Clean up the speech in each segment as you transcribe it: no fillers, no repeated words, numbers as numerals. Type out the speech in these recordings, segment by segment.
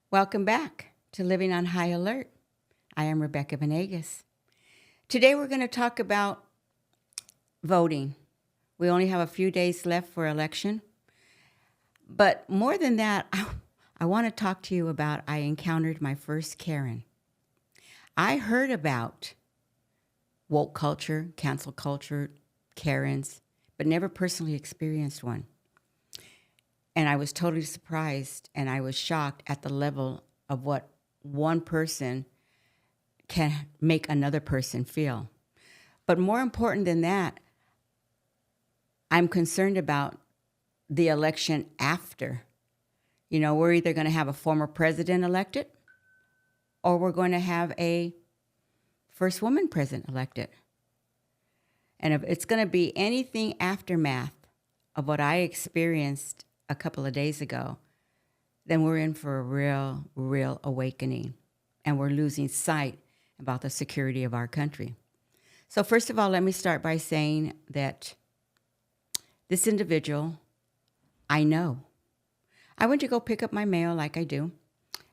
Welcome back to Living on High Alert. I am Rebecca Venegas. Today we're going to talk about voting. We only have a few days left for election. But more than that, I want to talk to you about I encountered my first Karen. I heard about woke culture, cancel culture, Karens, but never personally experienced one. And I was totally surprised and I was shocked at the level of what one person can make another person feel. But more important than that, I'm concerned about the election after. You know, we're either going to have a former president elected or we're going to have a first woman president elected. And if it's going to be anything aftermath of what I experienced a couple of days ago, then we're in for a real awakening. And we're losing sight about the security of our country. So first of all, let me start by saying that this individual, I know. I went to go pick up my mail like I do,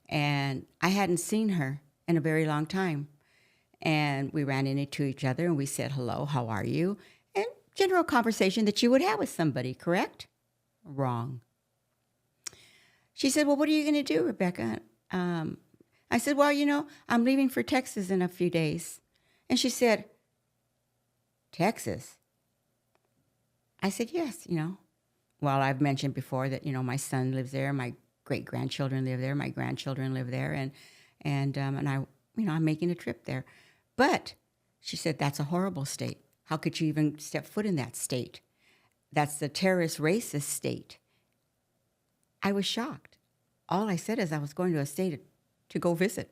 and I hadn't seen her in a very long time. And we ran into each other and we said, hello, how are you? And general conversation that you would have with somebody, correct? Wrong. She said, well, what are you going to do, Rebecca? I said, well, I'm leaving for Texas in a few days. And she said, Texas? I said, yes, Well, I've mentioned before that, my son lives there, my great-grandchildren live there, my grandchildren live there, and I, I'm making a trip there. But she said, that's a horrible state. How could you even step foot in that state? That's the terrorist, racist state. I was shocked. All I said is I was going to a state to go visit.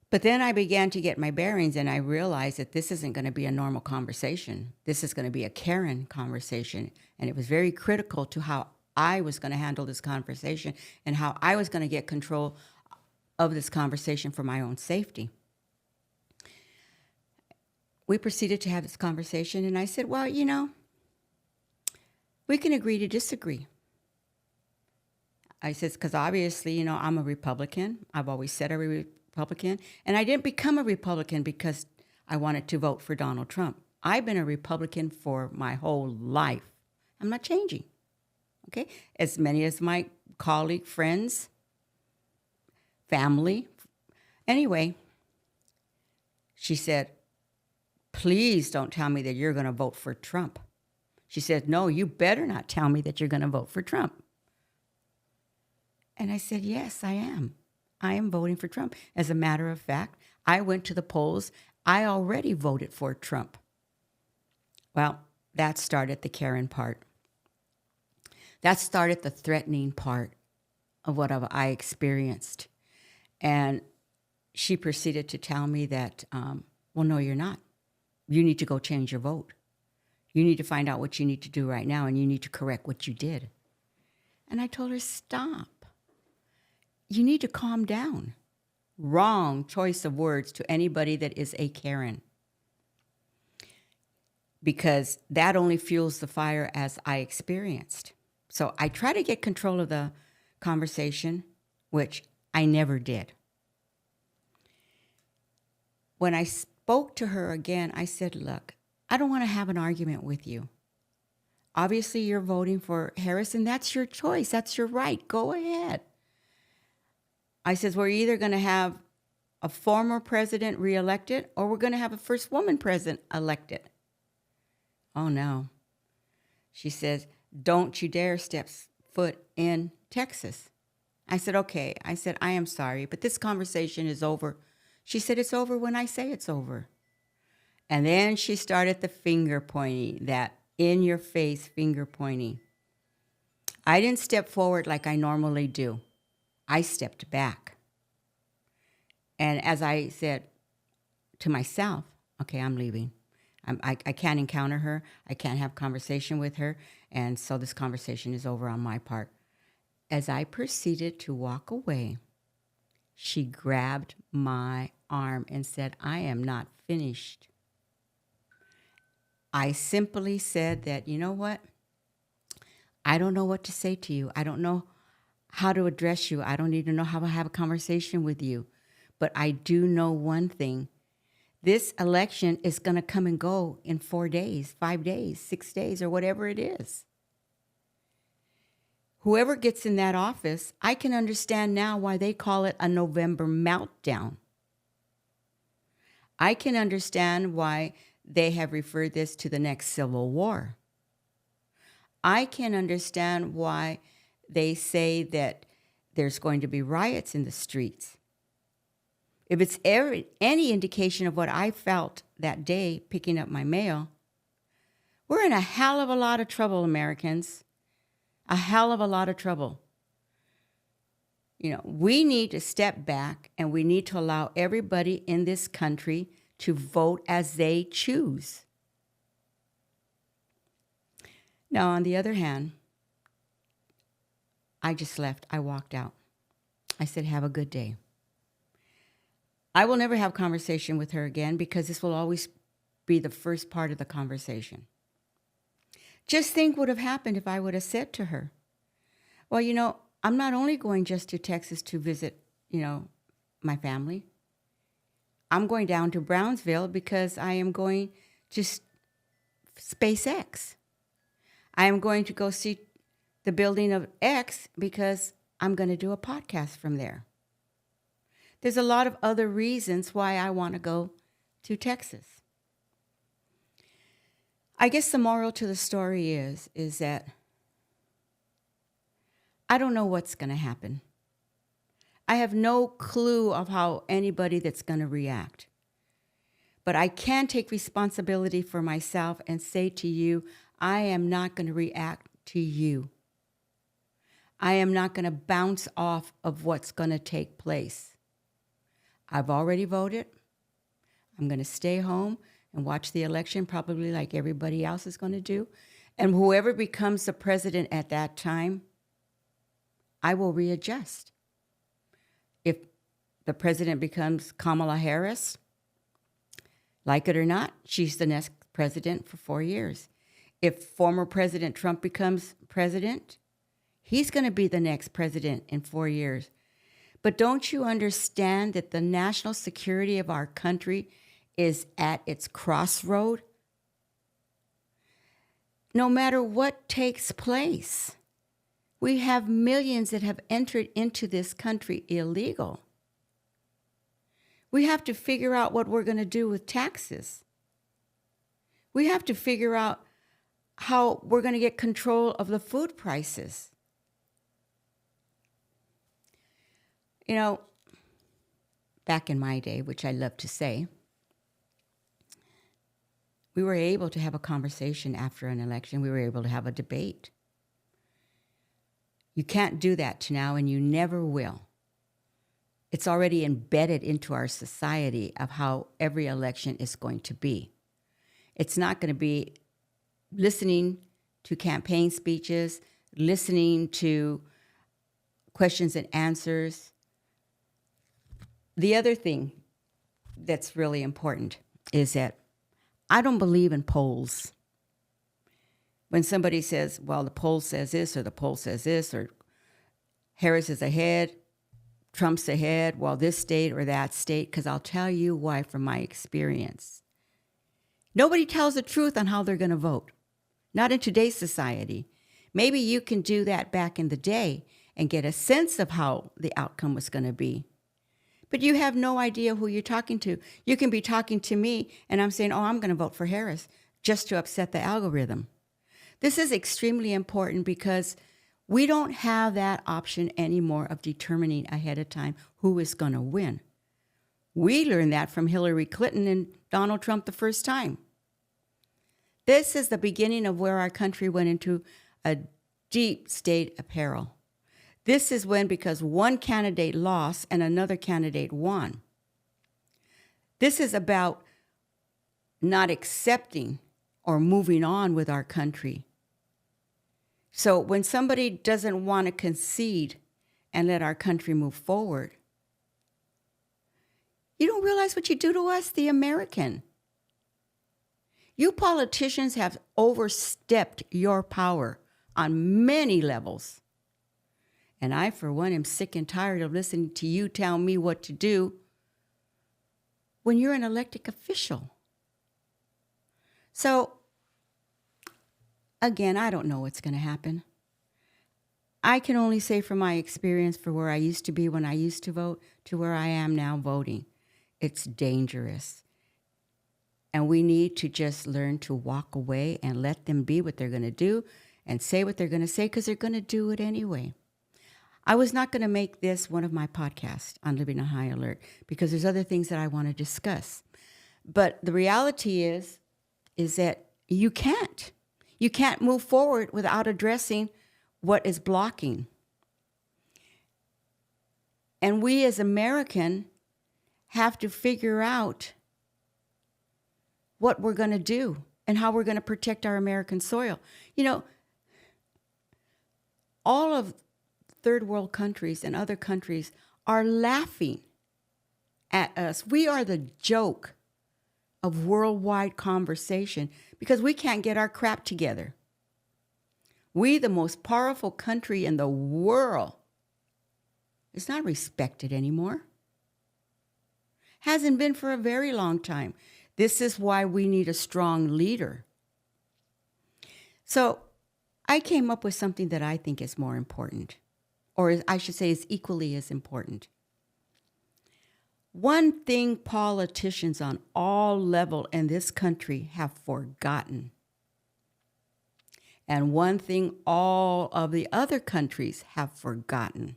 But then I began to get my bearings and I realized that this isn't going to be a normal conversation. This is going to be a Karen conversation. And it was very critical to how I was going to handle this conversation and how I was going to get control of this conversation for my own safety. We proceeded to have this conversation and I said, well, we can agree to disagree. I said, because obviously, I'm a Republican. I've always said I'm a Republican. And I didn't become a Republican because I wanted to vote for Donald Trump. I've been a Republican for my whole life. I'm not changing. Okay? As many as my colleague, friends, family. Anyway, she said, please don't tell me that you're going to vote for Trump. She said, no, you better not tell me that you're going to vote for Trump. And I said, yes, I am. I am voting for Trump. As a matter of fact, I went to the polls. I already voted for Trump. Well, that started the Karen part. That started the threatening part of what I experienced. And she proceeded to tell me that, well, no, you're not. You need to go change your vote. You need to find out what you need to do right now, and you need to correct what you did. And I told her, stop. You need to calm down. Wrong choice of words to anybody that is a Karen. Because that only fuels the fire as I experienced. So I try to get control of the conversation, which I never did. When I spoke to her again, I said, look, I don't want to have an argument with you. Obviously, you're voting for Harris, and that's your choice. That's your right. Go ahead. I says, we're either going to have a former president reelected or we're going to have a first woman president elected. Oh, no. She says, don't you dare step foot in Texas. I said, okay. I said, I am sorry, but this conversation is over. She said, it's over when I say it's over. And then she started the finger pointing, that in-your-face finger pointing. I didn't step forward like I normally do. I stepped back. And as I said to myself, okay, I'm leaving. I can't encounter her. I can't have conversation with her. And so this conversation is over on my part. As I proceeded to walk away, she grabbed my arm and said, I am not finished. I simply said that, you know what? I don't know what to say to you. I don't know how to address you. I don't need to know how to have a conversation with you. But I do know one thing. This election is going to come and go in 4 days, 5 days, 6 days, or whatever it is. Whoever gets in that office, I can understand now why they call it a November meltdown. I can understand why they have referred this to the next civil war. I can understand why they say that there's going to be riots in the streets. If it's any indication of what I felt that day picking up my mail, we're in a hell of a lot of trouble, Americans. A hell of a lot of trouble. You know, we need to step back and we need to allow everybody in this country to vote as they choose. Now, on the other hand, I just left. I walked out. I said, have a good day. I will never have conversation with her again because this will always be the first part of the conversation. Just think what would have happened if I would have said to her, well, you know, I'm not only going just to Texas to visit, you know, my family. I'm going down to Brownsville because I am going to SpaceX. I am going to go see the building of X because I'm going to do a podcast from there. There's a lot of other reasons why I want to go to Texas. I guess the moral to the story is that I don't know what's going to happen. I have no clue of how anybody that's going to react. But I can take responsibility for myself and say to you, I am not going to react to you. I am not going to bounce off of what's going to take place. I've already voted. I'm going to stay home and watch the election, probably like everybody else is going to do. And whoever becomes the president at that time, I will readjust. If the president becomes Kamala Harris, like it or not, she's the next president for 4 years. If former President Trump becomes president, he's going to be the next president in 4 years. But don't you understand that the national security of our country is at its crossroad? No matter what takes place, we have millions that have entered into this country illegal. We have to figure out what we're going to do with taxes. We have to figure out how we're going to get control of the food prices. You know, back in my day, which I love to say, we were able to have a conversation after an election. We were able to have a debate. You can't do that now, and you never will. It's already embedded into our society of how every election is going to be. It's not going to be listening to campaign speeches, listening to questions and answers. The other thing that's really important is that I don't believe in polls. When somebody says, well, the poll says this, or the poll says this, or Harris is ahead, Trump's ahead, well, this state or that state, because I'll tell you why from my experience. Nobody tells the truth on how they're going to vote. Not in today's society. Maybe you can do that back in the day and get a sense of how the outcome was going to be. But you have no idea who you're talking to. You can be talking to me, and I'm saying, oh, I'm going to vote for Harris just to upset the algorithm. This is extremely important because we don't have that option anymore of determining ahead of time who is going to win. We learned that from Hillary Clinton and Donald Trump the first time. This is the beginning of where our country went into a deep state of peril. This is when, because one candidate lost and another candidate won. This is about not accepting or moving on with our country. So when somebody doesn't want to concede and let our country move forward, you don't realize what you do to us, the American. You politicians have overstepped your power on many levels. And I, for one, am sick and tired of listening to you tell me what to do when you're an elected official. So, again, I don't know what's going to happen. I can only say from my experience for where I used to be when I used to vote to where I am now voting. It's dangerous. And we need to just learn to walk away and let them be what they're going to do and say what they're going to say because they're going to do it anyway. I was not going to make this one of my podcasts on Living on High Alert because there's other things that I want to discuss. But the reality is that you can't. You can't move forward without addressing what is blocking. And we as Americans have to figure out what we're going to do and how we're going to protect our American soil. You know, all of third world countries and other countries are laughing at us. We are the joke of worldwide conversation because we can't get our crap together. We, the most powerful country in the world, is not respected anymore. Hasn't been for a very long time. This is why we need a strong leader. So I came up with something that I think is more important, or I should say is equally as important. One thing politicians on all levels in this country have forgotten, and one thing all of the other countries have forgotten.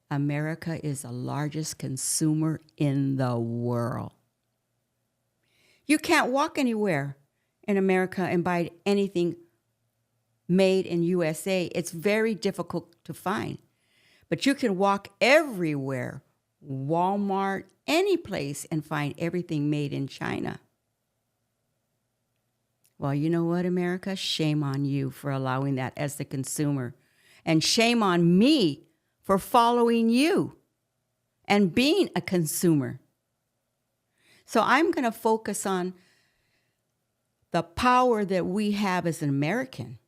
America is the largest consumer in the world. You can't walk anywhere in America and buy anything made in USA. It's very difficult to find. But you can walk everywhere, Walmart, any place, and find everything made in China. Well, you know what, America? Shame on you for allowing that as the consumer. And shame on me for following you and being a consumer. So I'm going to focus on the power that we have as an American.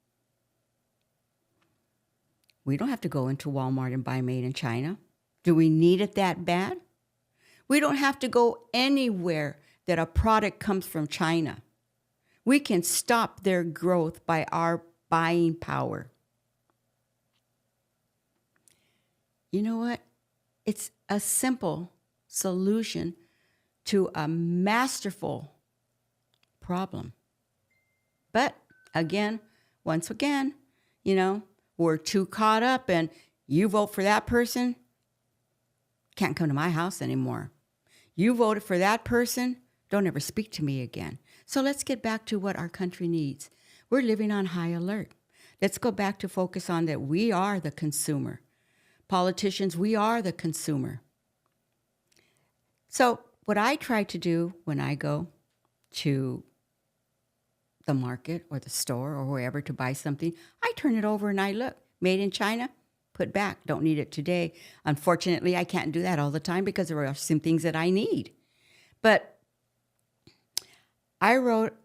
We don't have to go into Walmart and buy made in China. Do we need it that bad? We don't have to go anywhere that a product comes from China. We can stop their growth by our buying power. You know what? It's a simple solution to a masterful problem. But once again, we're too caught up in you vote for that person, can't come to my house anymore. You voted for that person, don't ever speak to me again. So let's get back to what our country needs. We're living on high alert. Let's go back to focus on that we are the consumer. Politicians, we are the consumer. So what I try to do when I go to the market or the store or wherever to buy something, I turn it over and I look. Made in China, put back. Don't need it today. Unfortunately, I can't do that all the time because there are some things that I need. But I wrote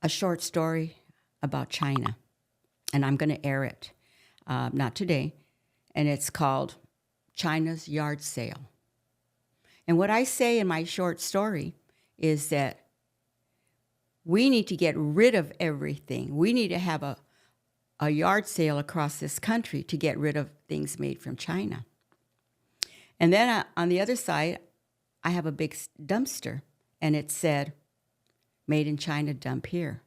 a short story about China, and I'm going to air it, not today, and it's called China's Yard Sale. And what I say in my short story is that we need to get rid of everything. We need to have a yard sale across this country to get rid of things made from China. And then on the other side, I have a big dumpster, and it said, Made in China, dump here.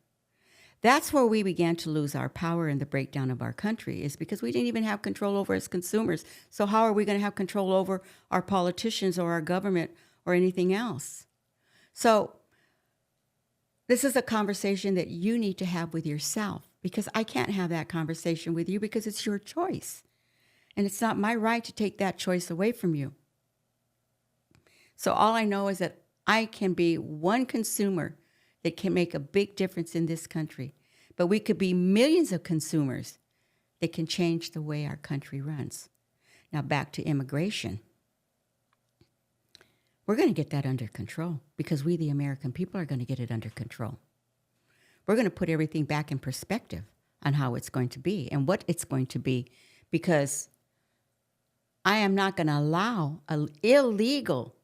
That's where we began to lose our power in the breakdown of our country, is because we didn't even have control over as consumers. So how are we going to have control over our politicians or our government or anything else? So this is a conversation that you need to have with yourself, because I can't have that conversation with you because it's your choice. And it's not my right to take that choice away from you. So all I know is that I can be one consumer that can make a big difference in this country. But we could be millions of consumers that can change the way our country runs. Now back to immigration. We're going to get that under control because we, the American people, are going to get it under control. We're going to put everything back in perspective. on how it's going to be and what it's going to be, because I am not going to allow an illegal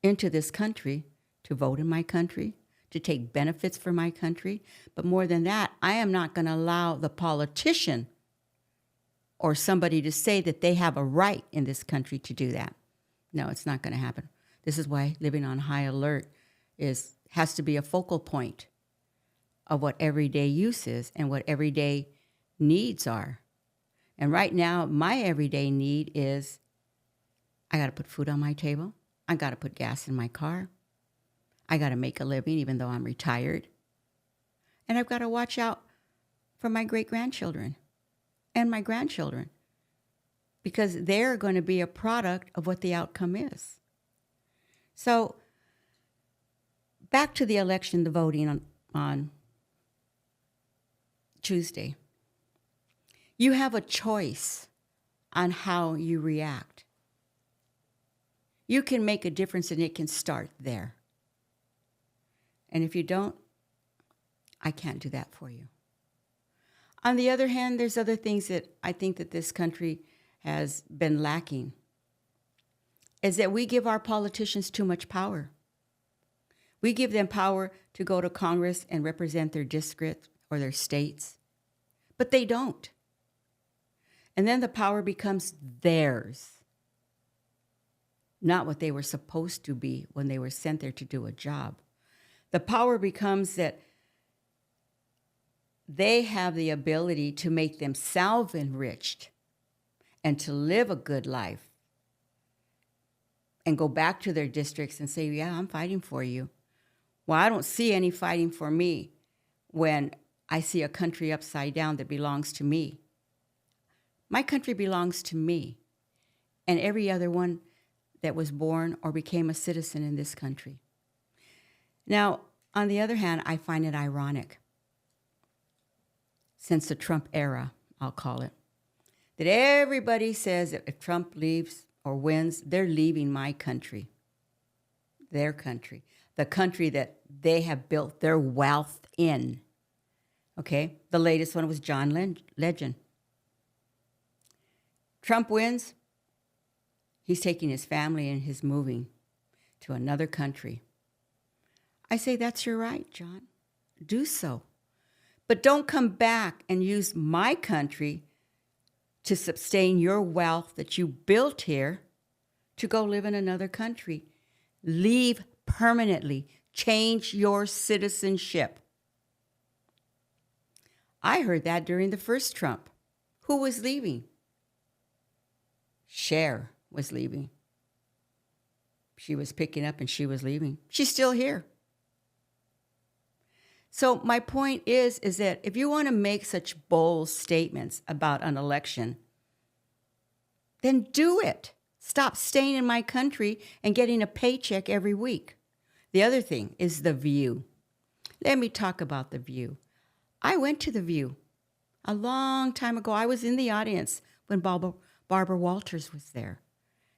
into this country to vote in my country, to take benefits for my country. But more than that, I am not going to allow the politician or somebody to say that they have a right in this country to do that. No, it's not going to happen. This is why living on high alert has to be a focal point of what everyday use is and what everyday needs are. And right now, my everyday need is I got to put food on my table. I got to put gas in my car. I got to make a living even though I'm retired. And I've got to watch out for my great-grandchildren and my grandchildren, because they're going to be a product of what the outcome is. So back to the election, the voting on Tuesday. You have a choice on how you react. You can make a difference, and it can start there. And if you don't, I can't do that for you. On the other hand, there's other things that I think that this country has been lacking, is that we give our politicians too much power. We give them power to go to Congress and represent their district or their states, but they don't. And then the power becomes theirs, not what they were supposed to be when they were sent there to do a job. The power becomes that they have the ability to make themselves enriched and to live a good life and go back to their districts and say, yeah, I'm fighting for you. Well, I don't see any fighting for me when I see a country upside down that belongs to me. My country belongs to me and every other one that was born or became a citizen in this country. Now, on the other hand, I find it ironic, since the Trump era, I'll call it, that everybody says that if Trump leaves or wins, they're leaving my country, their country, the country that they have built their wealth in. Okay, the latest one was John Legend. Trump wins, he's taking his family and he's moving to another country. I say, that's your right, John. Do so. But don't come back and use my country to sustain your wealth that you built here to go live in another country. Leave permanently. Change your citizenship. I heard that during the first Trump. Who was leaving? Cher was leaving. She was picking up and she was leaving. She's still here. So my point is that if you want to make such bold statements about an election, then do it. Stop staying in my country and getting a paycheck every week. The other thing is The View. Let me talk about The View. I went to The View a long time ago. I was in the audience when Barbara Walters was there.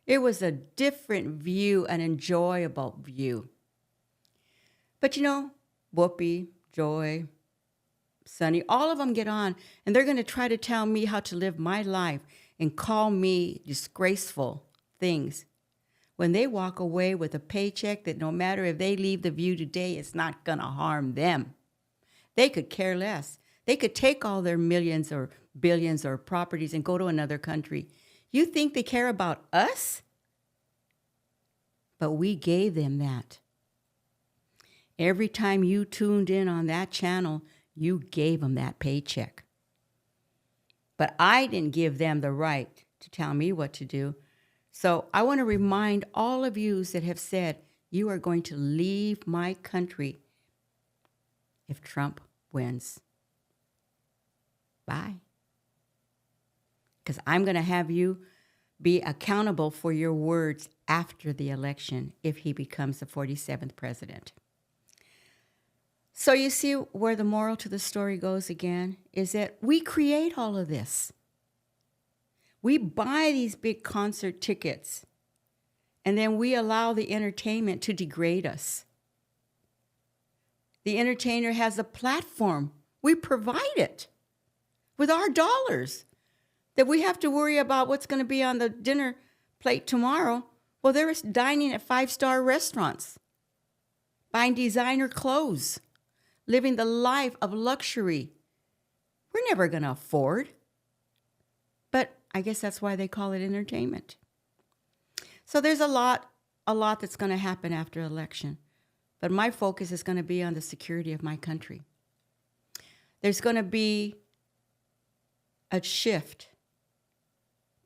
It was a different view, an enjoyable view. But you know, Whoopi, Joy, Sonny, all of them get on, and they're going to try to tell me how to live my life and call me disgraceful things when they walk away with a paycheck that no matter if they leave The View today, it's not going to harm them. They could care less. They could take all their millions or billions or properties and go to another country. You think they care about us? But we gave them that. Every time you tuned in on that channel, you gave them that paycheck. But I didn't give them the right to tell me what to do. So I want to remind all of you that have said you are going to leave my country if Trump wins. Bye. Because I'm going to have you be accountable for your words after the election if he becomes the 47th president. So you see where the moral to the story goes again, is that we create all of this. We buy these big concert tickets, and then we allow the entertainment to degrade us. The entertainer has a platform. We provide it. with our dollars, that we have to worry about what's going to be on the dinner plate tomorrow. Well, they're dining at 5-star restaurants, buying designer clothes, living the life of luxury we're never going to afford. But I guess that's why they call it entertainment. So there's a lot that's going to happen after election. But my focus is going to be on the security of my country. There's going to be a shift.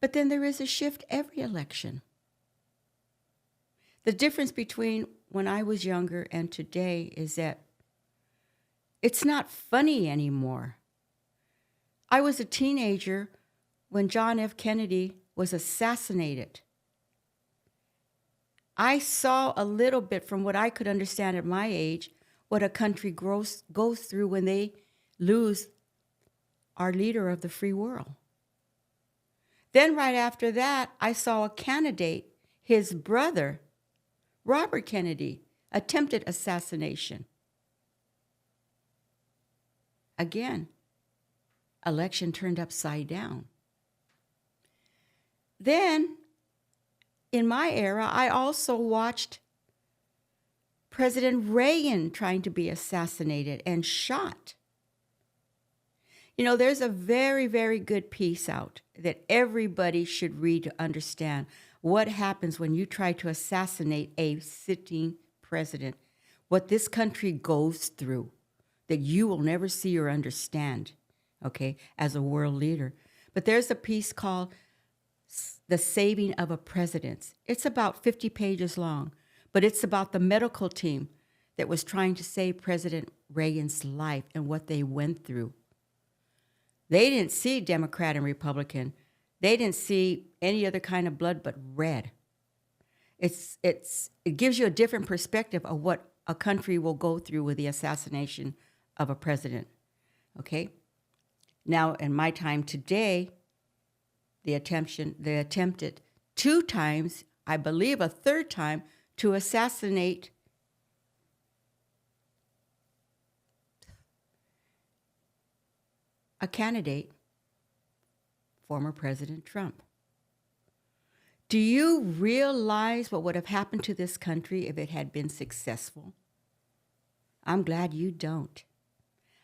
But then there is a shift every election. The difference between when I was younger and today is that it's not funny anymore. I was a teenager when John F. Kennedy was assassinated. I saw a little bit, from what I could understand at my age, what a country goes through when they lose our leader of the free world. Then right after that, I saw a candidate, his brother, Robert Kennedy, attempted assassination. Again, election turned upside down. Then, in my era, I also watched President Reagan trying to be assassinated and shot. You know, there's a very, very good piece out that everybody should read to understand what happens when you try to assassinate a sitting president, what this country goes through that you will never see or understand, okay, as a world leader. But there's a piece called The Saving of a President. It's about 50 pages long, but it's about the medical team that was trying to save President Reagan's life and what they went through. They didn't see Democrat and Republican. They didn't see any other kind of blood but red. It gives you a different perspective of what a country will go through with the assassination of a president. Okay? Now, in my time today, they attempted 2 times, I believe a 3rd time, to assassinate a candidate, former President Trump. Do you realize what would have happened to this country if it had been successful? I'm glad you don't.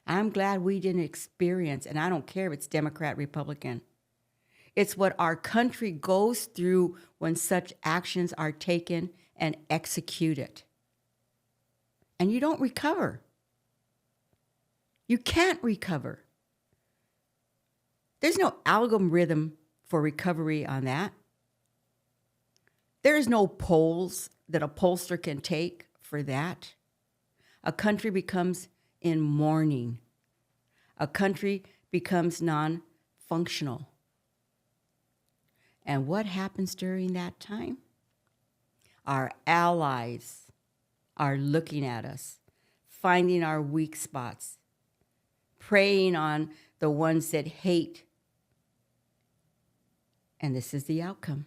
I'm glad we didn't experience, and I don't care if it's Democrat, Republican. It's what our country goes through when such actions are taken and executed. And you don't recover. You can't recover. There's no algorithm for recovery on that. There is no polls that a pollster can take for that. A country becomes in mourning. A country becomes non-functional. And what happens during that time? Our allies are looking at us, finding our weak spots, preying on the ones that hate. And this is the outcome.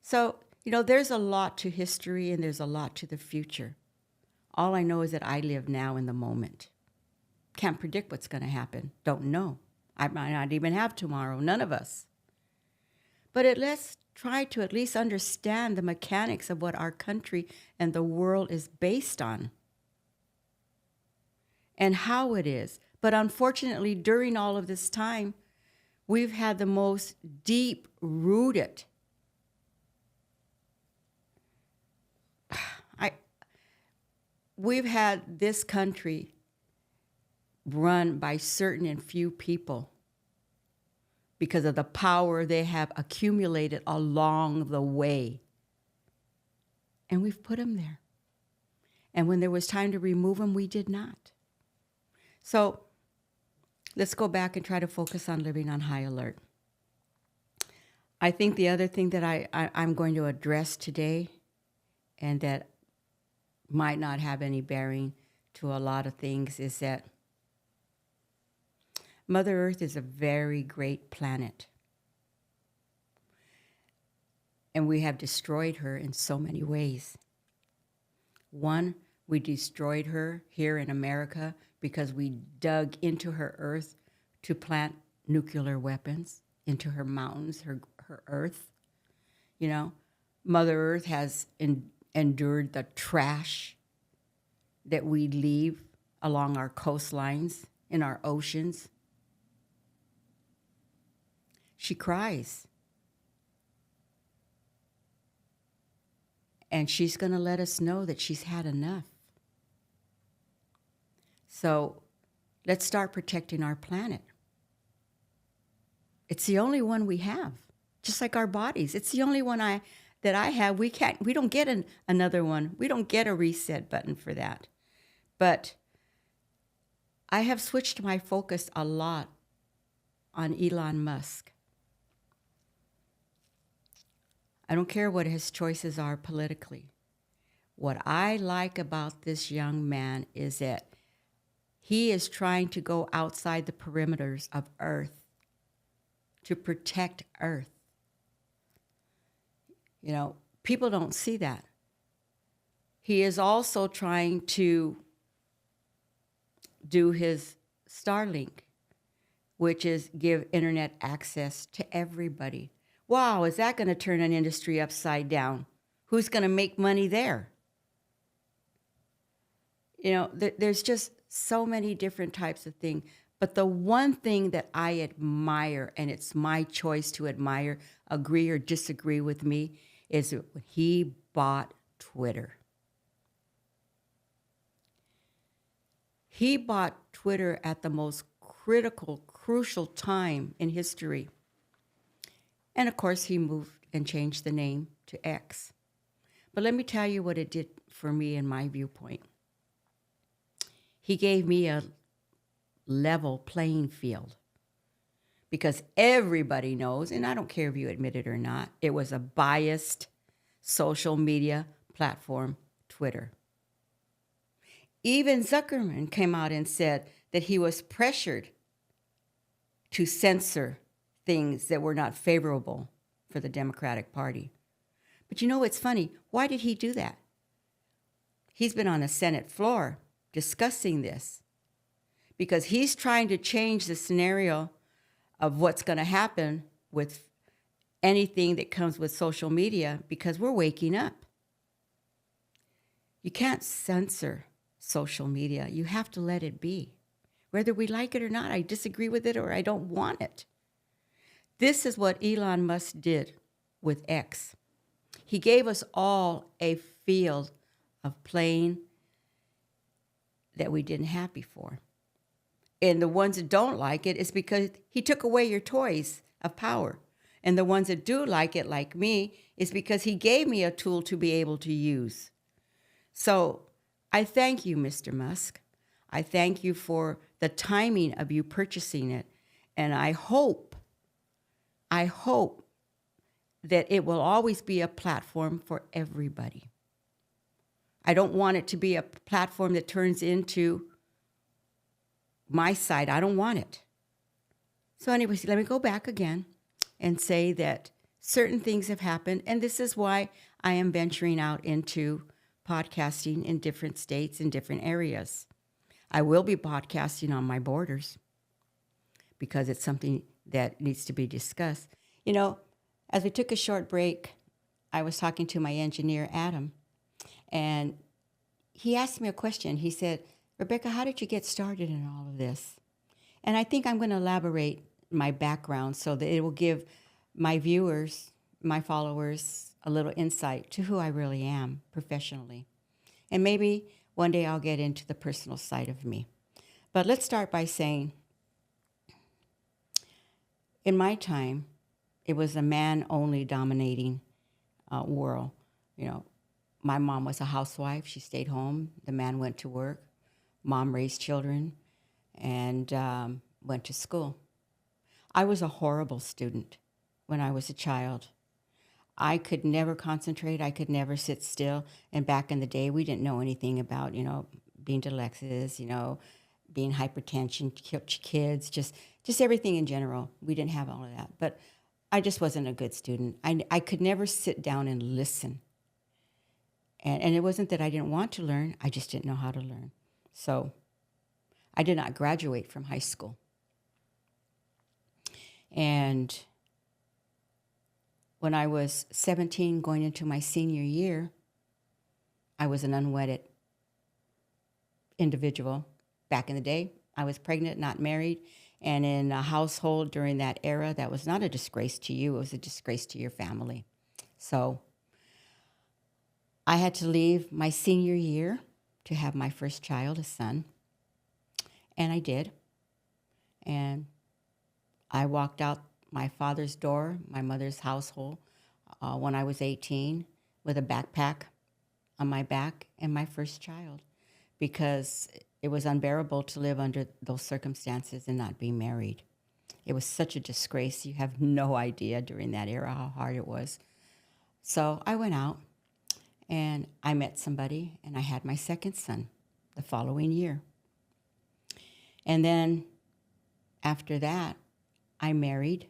So, you know, there's a lot to history and there's a lot to the future. All I know is that I live now in the moment. Can't predict what's going to happen. Don't know. I might not even have tomorrow. None of us. But let's try to at least understand the mechanics of what our country and the world is based on and how it is. But unfortunately, during all of this time, we've had the most deep-rooted we've had this country run by certain and few people because of the power they have accumulated along the way. And we've put them there. And when there was time to remove them, we did not. So let's go back and try to focus on living on high alert. I think the other thing that I'm going to address today, and that might not have any bearing to a lot of things, is that Mother Earth is a very great planet. And we have destroyed her in so many ways. One, we destroyed her here in America because we dug into her earth to plant nuclear weapons into her mountains, her earth. You know, Mother Earth has endured the trash that we leave along our coastlines, in our oceans. She cries. And she's going to let us know that she's had enough. So let's start protecting our planet. It's the only one we have, just like our bodies. It's the only one that I have. We don't get another one. We don't get a reset button for that. But I have switched my focus a lot on Elon Musk. I don't care what his choices are politically. What I like about this young man is that he is trying to go outside the perimeters of Earth to protect Earth. You know, people don't see that. He is also trying to do his Starlink, which is give internet access to everybody. Wow, is that going to turn an industry upside down? Who's going to make money there? You know, there's just so many different types of things. But the one thing that I admire, and it's my choice to admire, agree or disagree with me, is when he bought Twitter. He bought Twitter at the most crucial time in history. And of course, he moved and changed the name to X. But let me tell you what it did for me in my viewpoint. He gave me a level playing field because everybody knows, and I don't care if you admit it or not, it was a biased social media platform, Twitter. Even Zuckerman came out and said that he was pressured to censor things that were not favorable for the Democratic Party. But you know, it's funny. Why did he do that? He's been on the Senate floor discussing this because he's trying to change the scenario of what's going to happen with anything that comes with social media because we're waking up. You can't censor social media. You have to let it be. Whether we like it or not, I disagree with it or I don't want it. This is what Elon Musk did with X. He gave us all a field of playing that we didn't have before. And the ones that don't like it is because he took away your toys of power. And the ones that do like it, like me, is because he gave me a tool to be able to use. So I thank you, Mr. Musk. I thank you for the timing of you purchasing it. And I hope that it will always be a platform for everybody. I don't want it to be a platform that turns into my side. I don't want it. So anyways, let me go back again and say that certain things have happened, and this is why I am venturing out into podcasting in different states, in different areas. I will be podcasting on my borders because it's something that needs to be discussed. You know, as we took a short break, I was talking to my engineer, Adam, and he asked me a question. He said, Rebecca, how did you get started in all of this? And I think I'm going to elaborate my background so that it will give my viewers, my followers, a little insight to who I really am professionally. And maybe one day I'll get into the personal side of me. But let's start by saying, in my time, it was a man-only dominating world. You know, my mom was a housewife. She stayed home. The man went to work. Mom raised children and went to school. I was a horrible student when I was a child. I could never concentrate. I could never sit still. And back in the day, we didn't know anything about, being dyslexic, being hypertension, kids, just everything in general. We didn't have all of that. But I just wasn't a good student. I could never sit down and listen. And it wasn't that I didn't want to learn. I just didn't know how to learn. So I did not graduate from high school. And when I was 17, going into my senior year, I was an unwedded individual. Back in the day, I was pregnant, not married, and in a household during that era, that was not a disgrace to you, it was a disgrace to your family. So I had to leave my senior year to have my first child, a son, and I did. And I walked out my father's door, my mother's household, when I was 18 with a backpack on my back and my first child, because it was unbearable to live under those circumstances and not be married. It was such a disgrace. You have no idea during that era how hard it was. So I went out and I met somebody and I had my second son the following year. And then after that, I married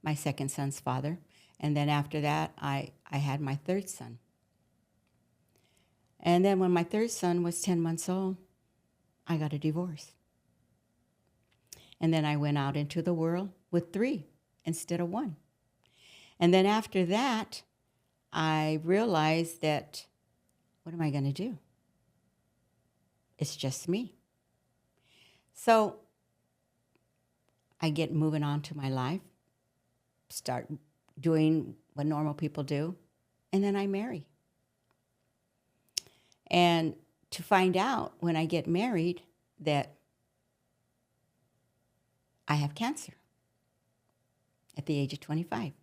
my second son's father. And then after that, I had my third son. And then when my third son was 10 months old, I got a divorce. And then I went out into the world with 3 instead of 1. And then after that, I realized that, what am I going to do? It's just me. So I get moving on to my life, start doing what normal people do, and then I marry. And to find out when I get married that I have cancer at the age of 25.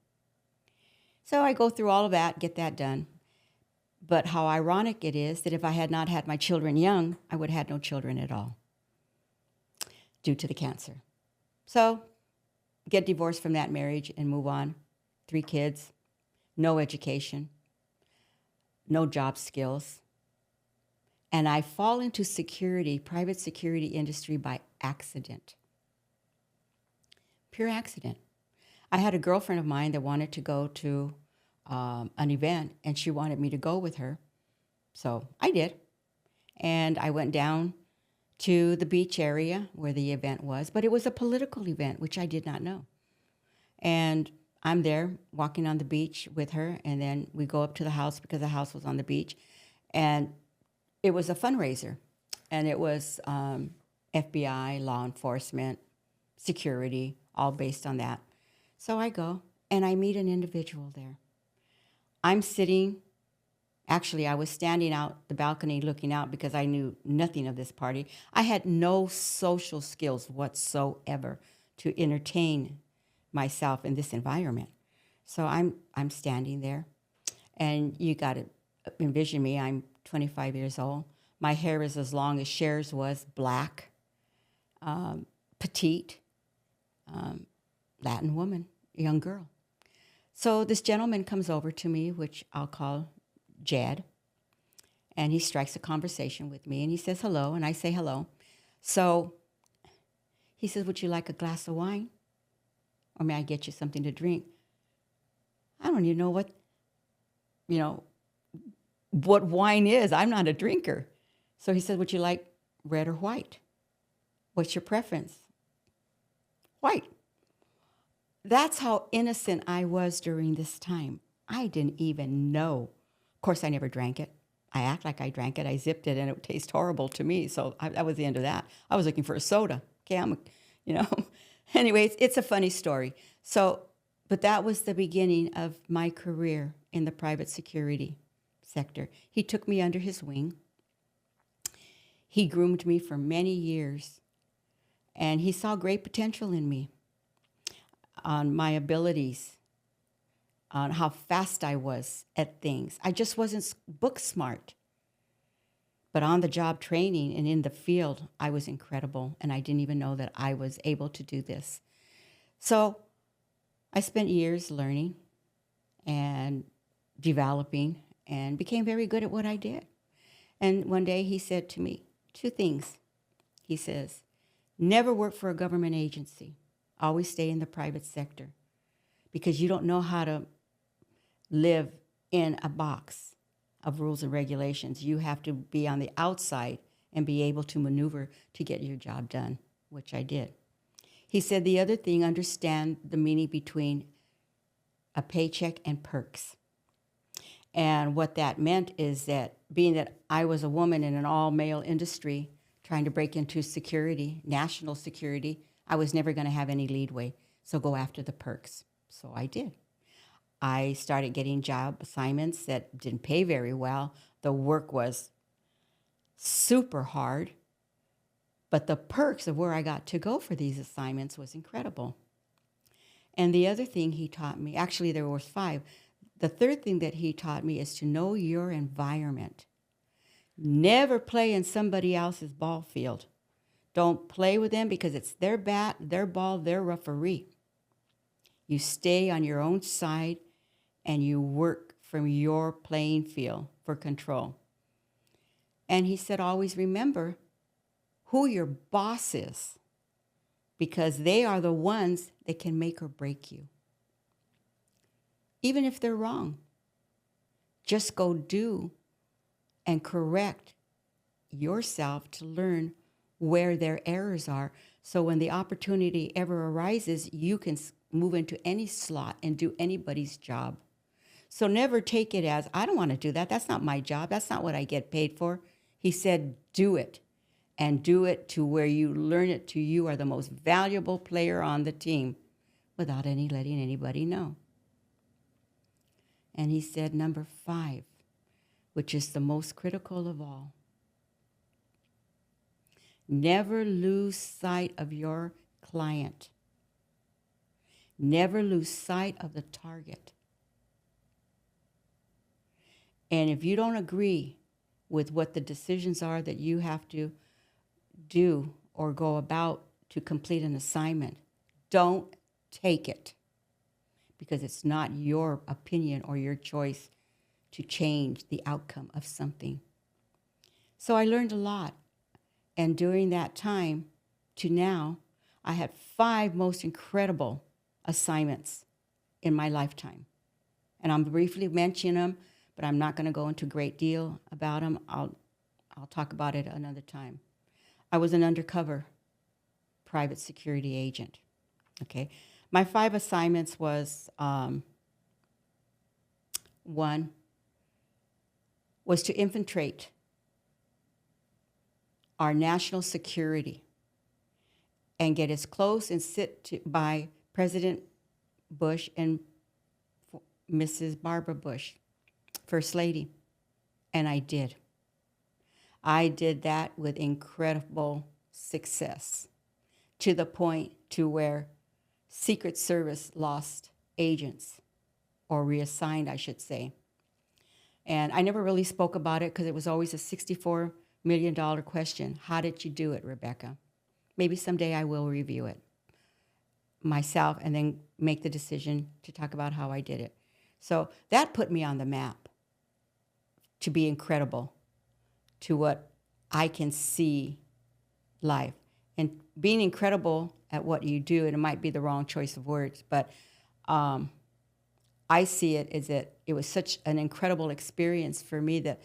So I go through all of that, get that done. But how ironic it is that if I had not had my children young, I would have had no children at all due to the cancer. So get divorced from that marriage and move on. 3 kids, no education, no job skills. And I fall into security, private security industry by accident. Pure accident. I had a girlfriend of mine that wanted to go to an event, and she wanted me to go with her. So I did. And I went down to the beach area where the event was, but it was a political event, which I did not know. And I'm there walking on the beach with her, and then we go up to the house because the house was on the beach. And it was a fundraiser, and it was FBI, law enforcement, security, all based on that. So I go, and I meet an individual there. I'm sitting, actually, I was standing out the balcony looking out because I knew nothing of this party. I had no social skills whatsoever to entertain myself in this environment. So I'm standing there, and you got to envision me. I'm 25 years old. My hair is as long as Cher's was, black, petite, Latin woman, young girl. So this gentleman comes over to me, which I'll call Jed, and he strikes a conversation with me, and he says hello, and I say hello. So he says, would you like a glass of wine? Or may I get you something to drink? I don't even know what wine is. I'm not a drinker. So he said, would you like red or white? What's your preference? White. That's how innocent I was during this time. I didn't even know. Of course, I never drank it. I act like I drank it. I zipped it, and it would taste horrible to me. So that was the end of that. I was looking for a soda. Okay, Anyways, it's a funny story. So, but that was the beginning of my career in the private security sector. He took me under his wing. He groomed me for many years, and he saw great potential in me, on my abilities, on how fast I was at things. I just wasn't book smart. But on the job training and in the field, I was incredible, and I didn't even know that I was able to do this. So I spent years learning and developing and became very good at what I did. And one day he said to me 2 things. He says, never work for a government agency. Always stay in the private sector, because you don't know how to live in a box of rules and regulations. You have to be on the outside and be able to maneuver to get your job done, which I did. He said the other thing, understand the meaning between a paycheck and perks. And what that meant is that being that I was a woman in an all-male industry trying to break into security, national security, I was never going to have any leadway. So go after the perks. So I did. I started getting job assignments that didn't pay very well. The work was super hard, but the perks of where I got to go for these assignments was incredible. And the other thing he taught me, actually there was 5. The third thing that he taught me is to know your environment. Never play in somebody else's ball field. Don't play with them because it's their bat, their ball, their referee. You stay on your own side and you work from your playing field for control. And he said, always remember who your boss is, because they are the ones that can make or break you. Even if they're wrong, just go do and correct yourself to learn where their errors are. So when the opportunity ever arises, you can move into any slot and do anybody's job. So never take it as, I don't want to do that. That's not my job. That's not what I get paid for. He said, do it. And do it to where you learn it to you are the most valuable player on the team without letting anybody know. And he said, number 5, which is the most critical of all. Never lose sight of your client. Never lose sight of the target. And if you don't agree with what the decisions are that you have to do or go about to complete an assignment, don't take it, because it's not your opinion or your choice to change the outcome of something. So I learned a lot. And during that time to now, I had 5 most incredible assignments in my lifetime. And I'm briefly mentioning them, but I'm not going to go into a great deal about them. I'll talk about it another time. I was an undercover private security agent. Okay. My 5 assignments was, 1 was to infiltrate our national security and get as close and sit by President Bush and Mrs. Barbara Bush, First Lady. And I did. I did that with incredible success, to the point to where Secret Service lost agents, or reassigned, I should say. And I never really spoke about it because it was always a $64 million question. How did you do it, Rebecca? Maybe someday I will review it myself and then make the decision to talk about how I did it. So that put me on the map to be incredible to what I can see life. And being incredible at what you do, and it might be the wrong choice of words, but I see it as that it was such an incredible experience for me that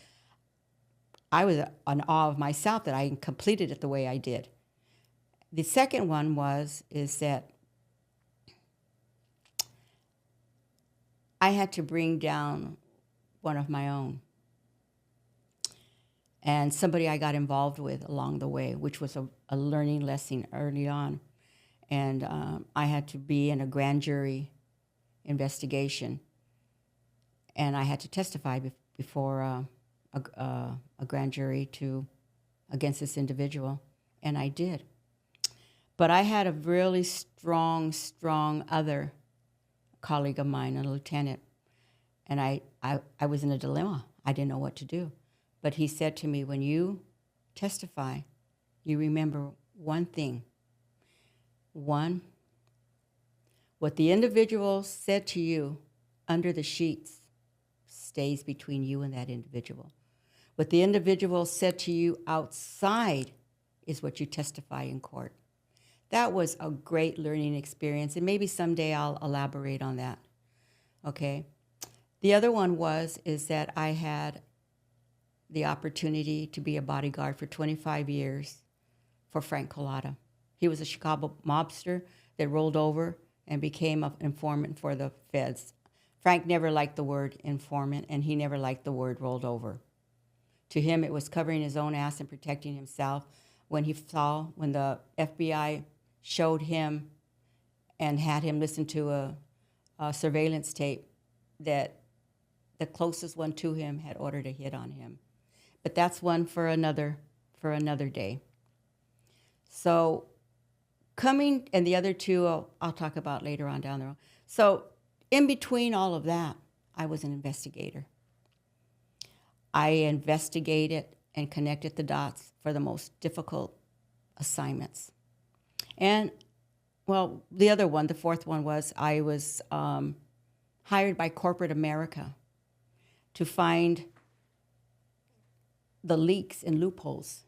I was in awe of myself that I completed it the way I did. The second one is that I had to bring down one of my own, and somebody I got involved with along the way, which was a learning lesson early on. And I had to be in a grand jury investigation, and I had to testify before a grand jury against this individual, and I did. But I had a really strong other colleague of mine, a lieutenant, and I was in a dilemma. I didn't know what to do. But he said to me, when you testify, you remember one thing. One, what the individual said to you under the sheets stays between you and that individual. What the individual said to you outside is what you testify in court. That was a great learning experience, and maybe someday I'll elaborate on that, okay? The other one is that I had the opportunity to be a bodyguard for 25 years for Frank Collada. He was a Chicago mobster that rolled over and became an informant for the feds. Frank never liked the word informant, and he never liked the word rolled over. To him, it was covering his own ass and protecting himself. When the FBI showed him and had him listen to a surveillance tape, that the closest one to him had ordered a hit on him. But that's one for another day. So and the other two I'll talk about later on down the road. So in between all of that, I was an investigator. I investigated and connected the dots for the most difficult assignments. And, well, the fourth one was I was hired by corporate America to find the leaks and loopholes.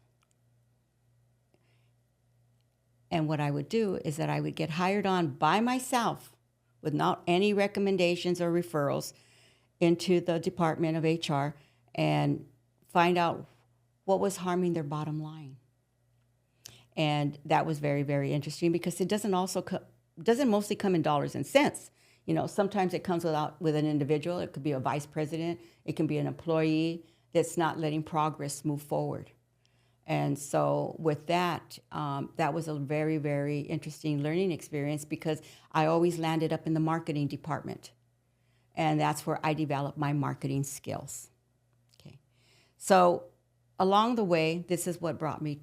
And what I would do is that I would get hired on by myself without any recommendations or referrals into the Department of HR and find out what was harming their bottom line. And that was very, very interesting because it doesn't mostly come in dollars and cents. Sometimes it comes with an individual. It could be a vice president. It can be an employee that's not letting progress move forward. And so with that, that was a very, very interesting learning experience because I always landed up in the marketing department. And that's where I developed my marketing skills. Okay. So along the way, this is what brought me,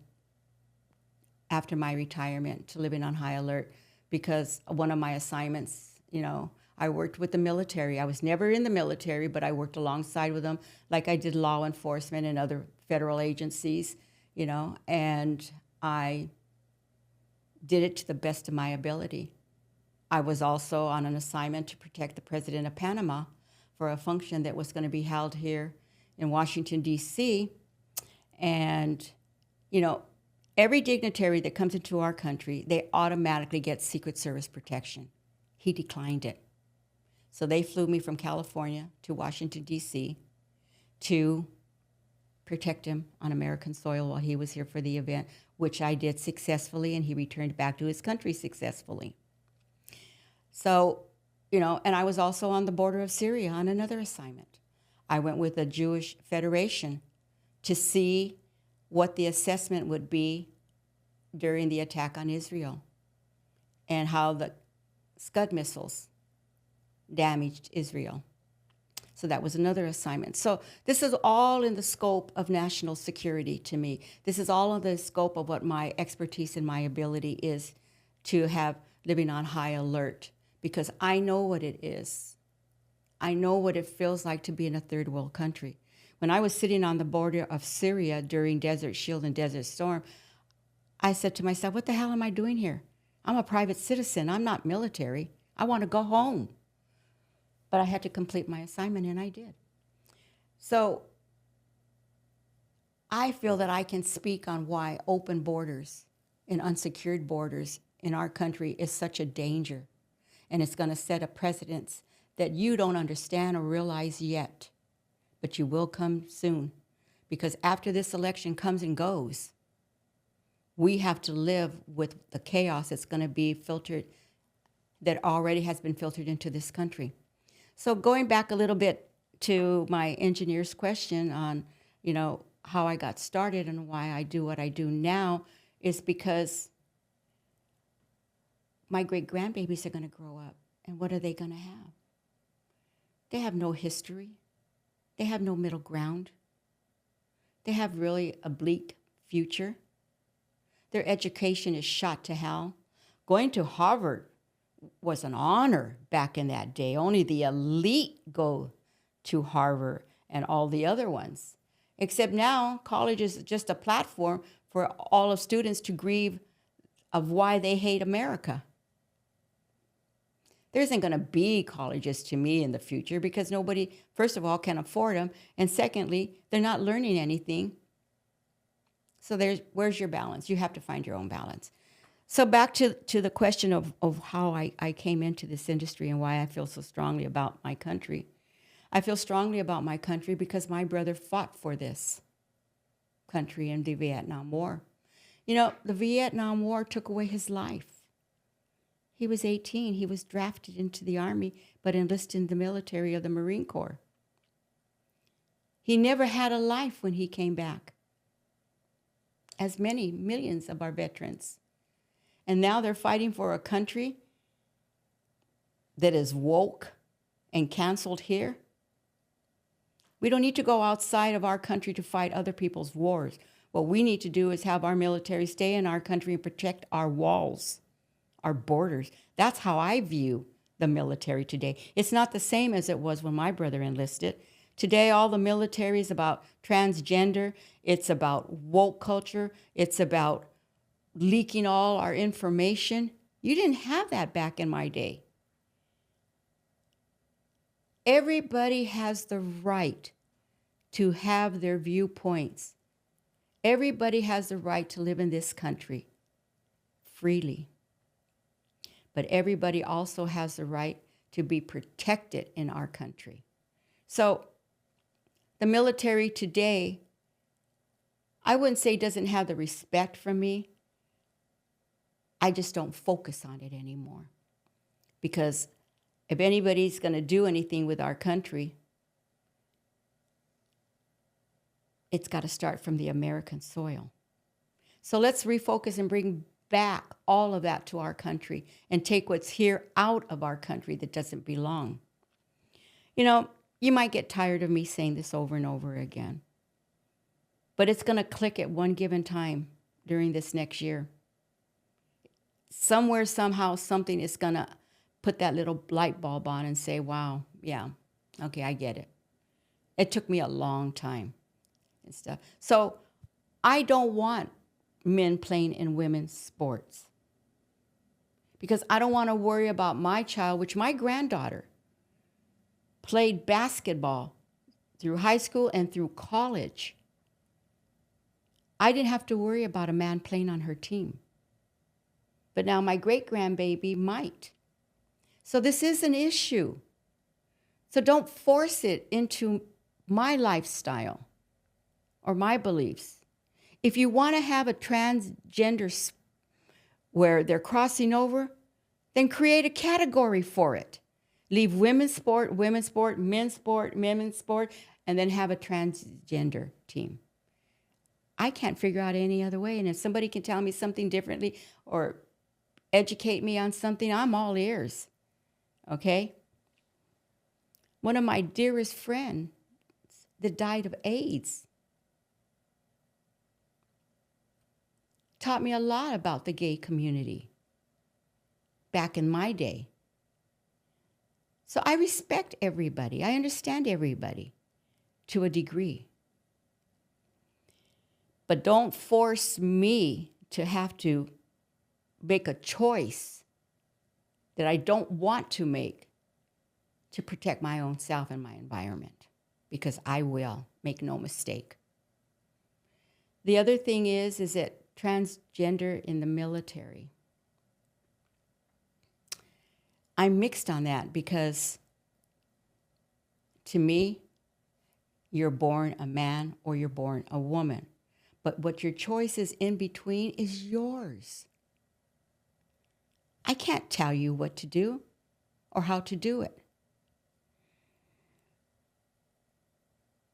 after my retirement, to living on high alert, because one of my assignments, I worked with the military. I was never in the military, but I worked alongside with them, like I did law enforcement and other federal agencies, and I did it to the best of my ability. I was also on an assignment to protect the president of Panama for a function that was going to be held here in Washington, D.C. And, every dignitary that comes into our country, they automatically get Secret Service protection. He declined it. So they flew me from California to Washington, D.C. to protect him on American soil while he was here for the event, which I did successfully, and he returned back to his country successfully. So, and I was also on the border of Syria on another assignment. I went with the Jewish Federation to see what the assessment would be during the attack on Israel and how the Scud missiles damaged Israel. So that was another assignment. So this is all in the scope of national security to me. This is all in the scope of what my expertise and my ability is to have living on high alert, because I know what it is. I know what it feels like to be in a third world country. When I was sitting on the border of Syria during Desert Shield and Desert Storm, I said to myself, what the hell am I doing here? I'm a private citizen. I'm not military. I want to go home. But I had to complete my assignment, and I did. So I feel that I can speak on why open borders and unsecured borders in our country is such a danger. And it's going to set a precedence that you don't understand or realize yet, but you will come soon. Because after this election comes and goes, we have to live with the chaos that's going to be filtered, that already has been filtered into this country. So going back a little bit to my engineer's question on, how I got started and why I do what I do now, is because my great-grandbabies are going to grow up. And what are they going to have? They have no history. They have no middle ground. They have really a bleak future. Their education is shot to hell. Going to Harvard was an honor back in that day. Only the elite go to Harvard and all the other ones. Except now, college is just a platform for all of students to grieve of why they hate America. There isn't going to be colleges to me in the future because nobody, first of all, can afford them. And secondly, they're not learning anything. So where's your balance? You have to find your own balance. So back to the question of how I came into this industry and why I feel so strongly about my country. I feel strongly about my country because my brother fought for this country in the Vietnam War. You know, the Vietnam War took away his life. He was 18. He was drafted into the Army, but enlisted in the military of the Marine Corps. He never had a life when he came back, as many millions of our veterans. And now they're fighting for a country that is woke and canceled here. We don't need to go outside of our country to fight other people's wars. What we need to do is have our military stay in our country and protect our walls, our borders. That's how I view the military today. It's not the same as it was when my brother enlisted. Today, all the military is about transgender. It's about woke culture. It's about leaking all our information. You didn't have that back in my day. Everybody has the right to have their viewpoints. Everybody has the right to live in this country freely. But everybody also has the right to be protected in our country. So the military today, I wouldn't say doesn't have the respect from me. I just don't focus on it anymore. Because if anybody's going to do anything with our country, it's got to start from the American soil. So let's refocus and bring back all of that to our country and take what's here out of our country that doesn't belong. You know, you might get tired of me saying this over and over again, but it's going to click at one given time during this next year. Somewhere, somehow, something is going to put that little light bulb on and say, wow, yeah, okay, I get it. It took me a long time and stuff. So I don't want men playing in women's sports because I don't want to worry about my child, which my granddaughter played basketball through high school and through college. I didn't have to worry about a man playing on her team. But now my great-grandbaby might. So this is an issue. So don't force it into my lifestyle or my beliefs. If you want to have a transgender where they're crossing over, then create a category for it. Leave women's sport, men's sport, women's sport, and then have a transgender team. I can't figure out any other way. And if somebody can tell me something differently or educate me on something, I'm all ears. Okay? One of my dearest friends that died of AIDS taught me a lot about the gay community back in my day. So I respect everybody. I understand everybody to a degree. But don't force me to have to make a choice that I don't want to make to protect my own self and my environment, because I will, make no mistake. The other thing is that transgender in the military, I'm mixed on that because to me, you're born a man or you're born a woman. But what your choice is in between is yours. I can't tell you what to do or how to do it.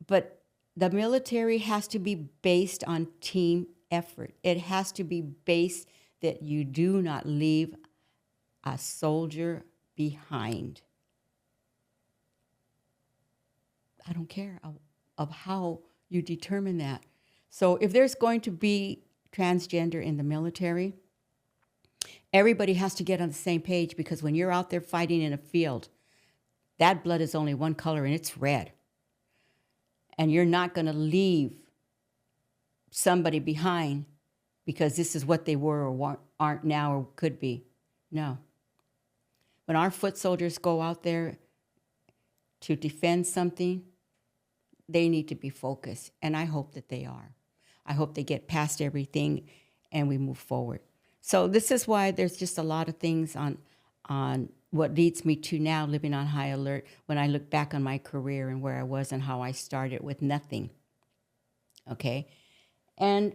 But the military has to be based on team effort. It has to be based that you do not leave a soldier behind. I don't care of how you determine that. So if there's going to be transgender in the military, everybody has to get on the same page, because when you're out there fighting in a field, that blood is only one color and it's red. And you're not going to leave somebody behind because this is what they were or aren't now or could be. No. When our foot soldiers go out there to defend something, they need to be focused, and I hope that they are. I hope they get past everything and we move forward. So this is why there's just a lot of things on what leads me to now living on high alert when I look back on my career and where I was and how I started with nothing. Okay? And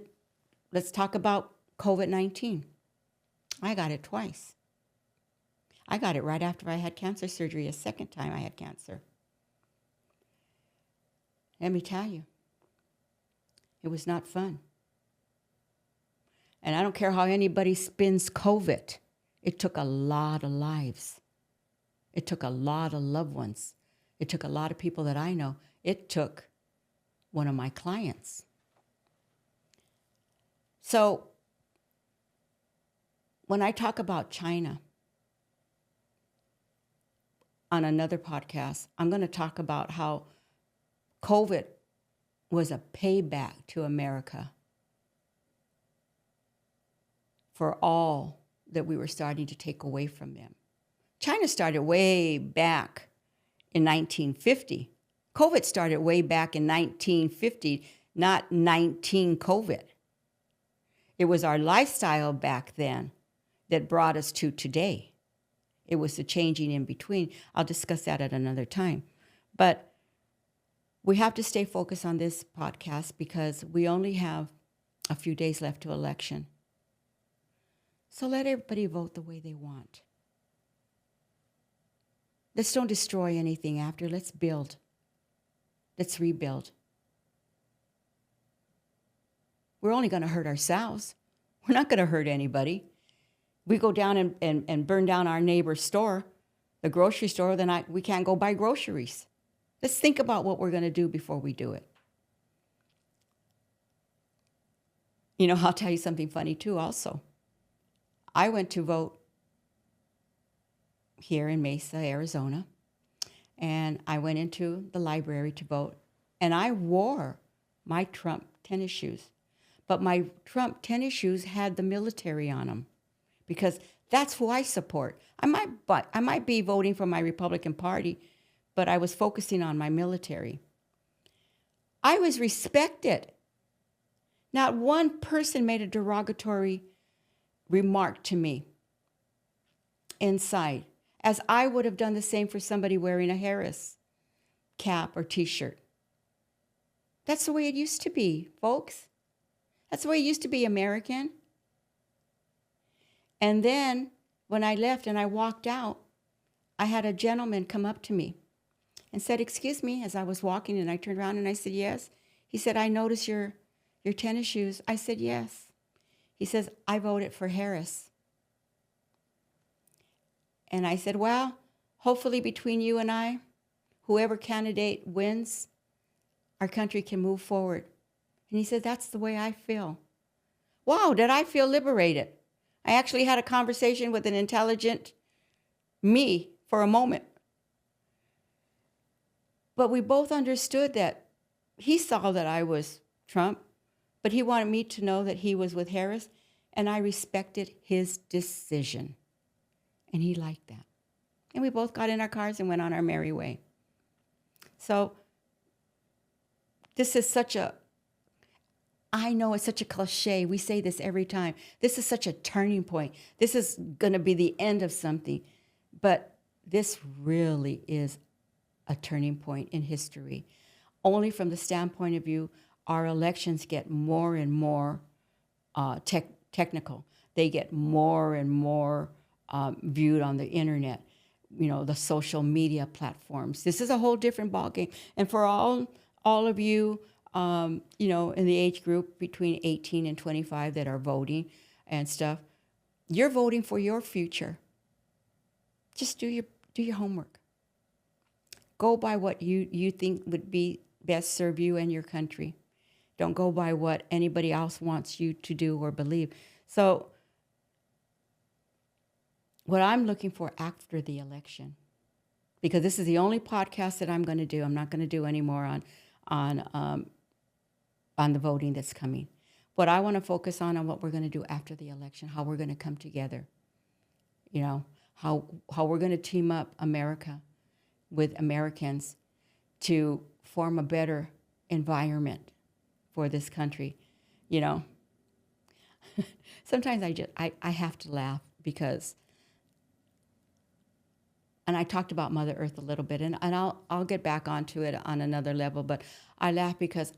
let's talk about COVID-19. I got it twice. I got it right after I had cancer surgery, a second time I had cancer. Let me tell you, it was not fun. And I don't care how anybody spins COVID. It took a lot of lives. It took a lot of loved ones. It took a lot of people that I know. It took one of my clients. So when I talk about China on another podcast, I'm going to talk about how COVID was a payback to America for all that we were starting to take away from them. China started way back in 1950. COVID started way back in 1950, not 19 COVID. It was our lifestyle back then that brought us to today. It was the changing in between. I'll discuss that at another time. But we have to stay focused on this podcast because we only have a few days left to election. So let everybody vote the way they want. Let's don't destroy anything after. Let's build. Let's rebuild. We're only going to hurt ourselves. We're not going to hurt anybody. We go down and burn down our neighbor's store, the grocery store, then we can't go buy groceries. Let's think about what we're going to do before we do it. You know, I'll tell you something funny too also. I went to vote here in Mesa, Arizona, and I went into the library to vote, and I wore my Trump tennis shoes. But my Trump tennis shoes had the military on them because that's who I support. I might be voting for my Republican Party, but I was focusing on my military. I was respected. Not one person made a derogatory remark to me inside, as I would have done the same for somebody wearing a Harris cap or T-shirt. That's the way it used to be, folks. That's the way it used to be, American. And then when I left and I walked out, I had a gentleman come up to me and said, "Excuse me," as I was walking, and I turned around and I said, "Yes." He said, "I noticed your tennis shoes." I said, "Yes." He says, "I voted for Harris." And I said, "Well, hopefully between you and I, whoever candidate wins, our country can move forward." And he said, "That's the way I feel." Wow, did I feel liberated? I actually had a conversation with an intelligent me for a moment. But we both understood that he saw that I was Trump, but he wanted me to know that he was with Harris, and I respected his decision. And he liked that. And we both got in our cars and went on our merry way. So this is I know it's such a cliche. We say this every time. This is such a turning point. This is going to be the end of something. But this really is a turning point in history. Only from the standpoint of view, our elections get more and more technical. They get more and more viewed on the internet, the social media platforms. This is a whole different ballgame. And for all of you, in the age group between 18 and 25 that are voting and stuff, you're voting for your future. Just do your homework. Go by what you think would be best serve you and your country. Don't go by what anybody else wants you to do or believe. So what I'm looking for after the election, because this is the only podcast that I'm going to do. I'm not going to do any more on the voting that's coming. What I want to focus on what we're going to do after the election, how we're going to come together. How we're going to team up America with Americans to form a better environment for this country. Sometimes I have to laugh because, and I talked about Mother Earth a little bit, and I'll get back onto it on another level, but I laugh because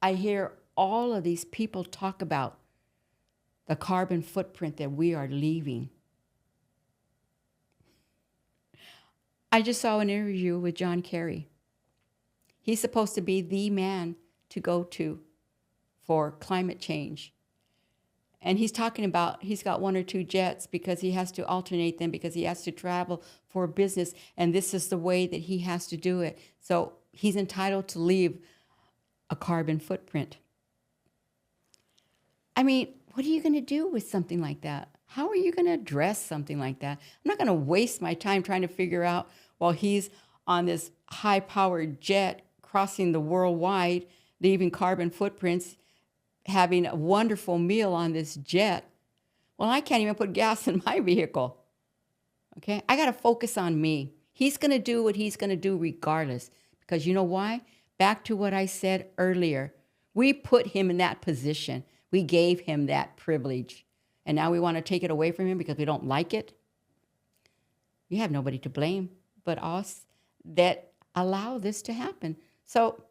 I hear all of these people talk about the carbon footprint that we are leaving. I just saw an interview with John Kerry. He's supposed to be the man to go to for climate change. And he's talking about he's got 1 or 2 jets because he has to alternate them because he has to travel for business. And this is the way that he has to do it. So he's entitled to leave a carbon footprint. I mean, what are you going to do with something like that? How are you going to address something like that? I'm not going to waste my time trying to figure out while he's on this high-powered jet crossing the worldwide, leaving carbon footprints, having a wonderful meal on this jet. Well, I can't even put gas in my vehicle. Okay? I got to focus on me. He's going to do what he's going to do regardless. Because you know why? Back to what I said earlier. We put him in that position. We gave him that privilege. And now we want to take it away from him because we don't like it. You have nobody to blame but us that allow this to happen. So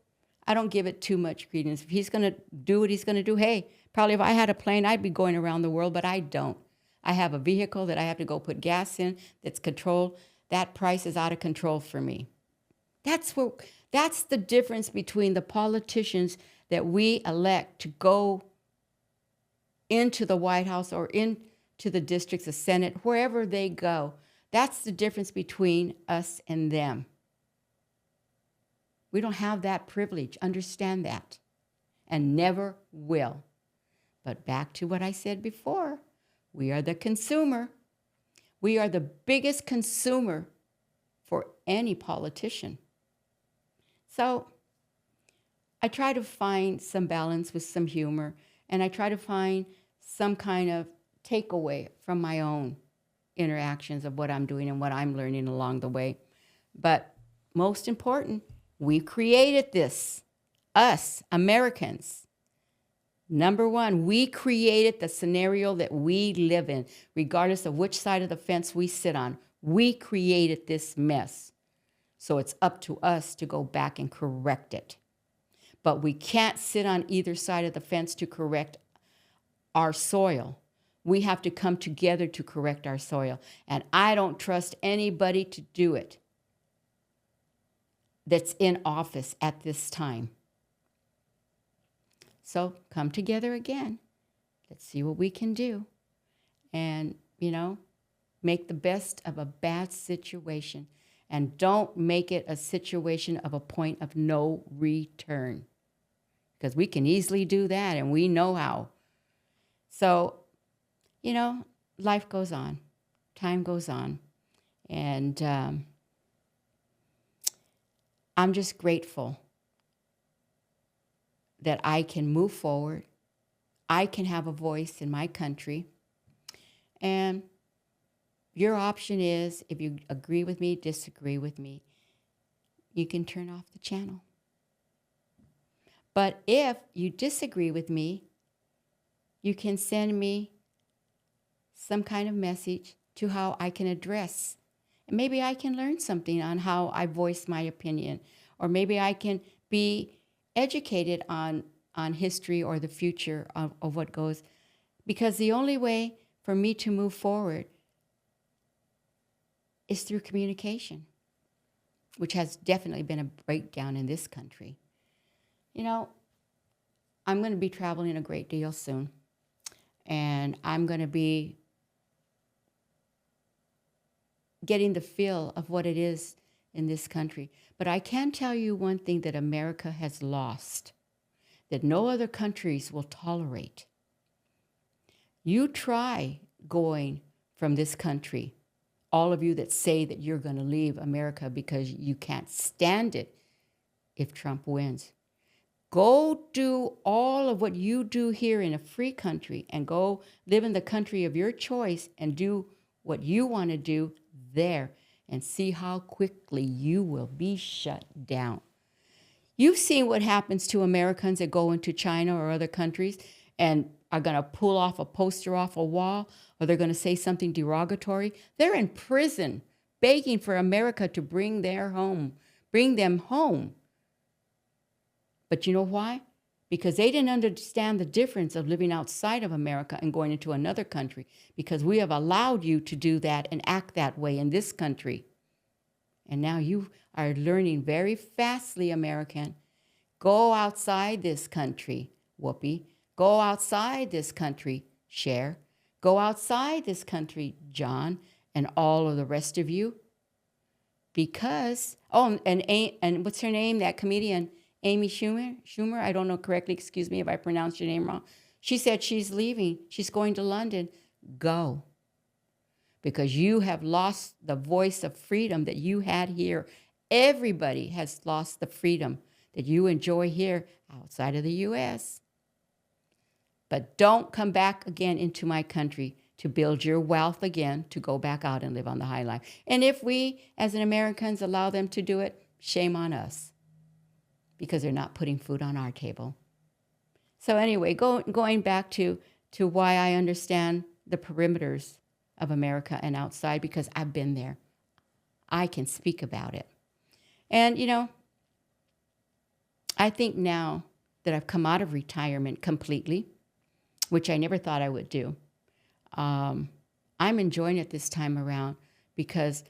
I don't give it too much credence. If he's going to do what he's going to do, hey, probably if I had a plane, I'd be going around the world, but I don't. I have a vehicle that I have to go put gas in that's controlled. That price is out of control for me. That's the difference between the politicians that we elect to go into the White House or into the districts, the Senate, wherever they go. That's the difference between us and them. We don't have that privilege. Understand that. And never will. But back to what I said before. We are the consumer. We are the biggest consumer for any politician. So I try to find some balance with some humor, and I try to find some kind of takeaway from my own interactions of what I'm doing and what I'm learning along the way. But most important, we created this, us, Americans. Number one, we created the scenario that we live in, regardless of which side of the fence we sit on. We created this mess. So it's up to us to go back and correct it. But we can't sit on either side of the fence to correct our soil. We have to come together to correct our soil. And I don't trust anybody to do it that's in office at this time. So come together again. Let's see what we can do. And, make the best of a bad situation. And don't make it a situation of a point of no return. Because we can easily do that, and we know how. So, life goes on. Time goes on. And I'm just grateful that I can move forward. I can have a voice in my country. And your option is, if you agree with me, disagree with me, you can turn off the channel. But if you disagree with me, you can send me some kind of message to how I can address. And maybe I can learn something on how I voice my opinion. Or maybe I can be educated on history or the future of what goes. Because the only way for me to move forward is through communication, which has definitely been a breakdown in this country. I'm going to be traveling a great deal soon. And I'm going to be getting the feel of what it is in this country. But I can tell you one thing that America has lost, that no other countries will tolerate. You try going from this country, all of you that say that you're going to leave America because you can't stand it if Trump wins. Go do all of what you do here in a free country and go live in the country of your choice and do what you want to do there and see how quickly you will be shut down. You've seen what happens to Americans that go into China or other countries and are going to pull off a poster off a wall, or they're going to say something derogatory. They're in prison begging for America to bring them home. But you know why? because they didn't understand the difference of living outside of America and going into another country, because we have allowed you to do that and act that way in this country. And now you are learning very fastly, American. Go outside this country, Whoopi. Go outside this country, Cher. Go outside this country, John, and all of the rest of you. Because, and what's her name, that comedian, Amy Schumer, I don't know correctly, excuse me if I pronounced your name wrong. She said she's leaving. She's going to London. Go. Because you have lost the voice of freedom that you had here. Everybody has lost the freedom that you enjoy here outside of the U.S. But don't come back again into my country to build your wealth again, to go back out and live on the high life. And if we, as an Americans, allow them to do it, shame on us, because they're not putting food on our table. So anyway, going back to why I understand the perimeters of America and outside, because I've been there. I can speak about it. And, I think now that I've come out of retirement completely, which I never thought I would do, I'm enjoying it this time around, because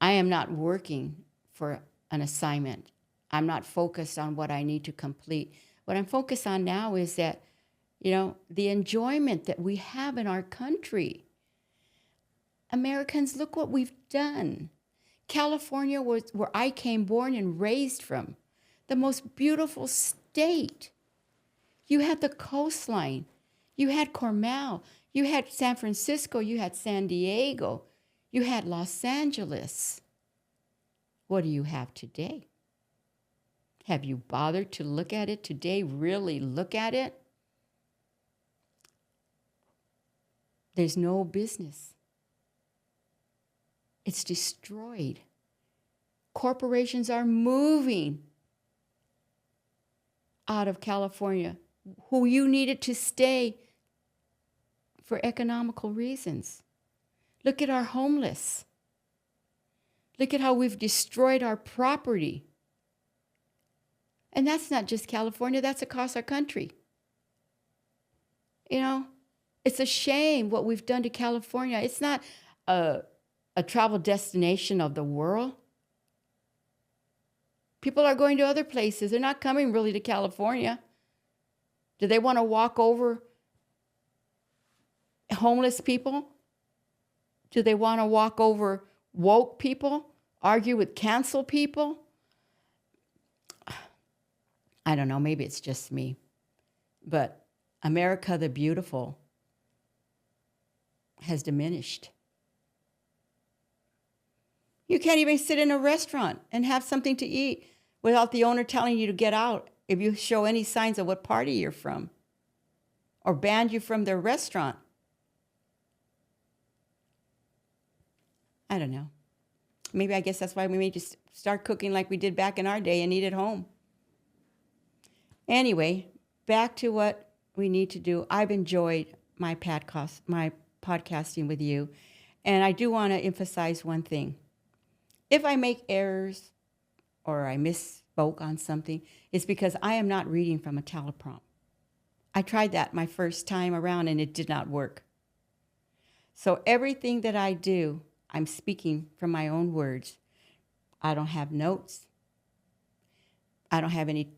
I am not working for an assignment. I'm not focused on what I need to complete. What I'm focused on now is that, the enjoyment that we have in our country. Americans, look what we've done. California was where I came born and raised from, the most beautiful state. You had the coastline. You had Carmel. You had San Francisco. You had San Diego. You had Los Angeles. What do you have today? Have you bothered to look at it today? Really look at it? There's no business. It's destroyed. Corporations are moving out of California, who you needed to stay for economical reasons. Look at our homeless. Look at how we've destroyed our property. And that's not just California, that's across our country. It's a shame what we've done to California. It's not a travel destination of the world. People are going to other places. They're not coming really to California. Do they want to walk over homeless people? Do they want to walk over woke people? Argue with cancel people? I don't know. Maybe it's just me. But America the Beautiful has diminished. You can't even sit in a restaurant and have something to eat without the owner telling you to get out if you show any signs of what party you're from, or ban you from their restaurant. I don't know. Maybe I guess that's why we may just start cooking like we did back in our day and eat at home. Anyway, back to what we need to do. I've enjoyed my podcasting with you, and I do want to emphasize one thing. If I make errors or I misspoke on something, it's because I am not reading from a teleprompt. I tried that my first time around and it did not work. So everything that I do, I'm speaking from my own words. I don't have notes. I don't have any.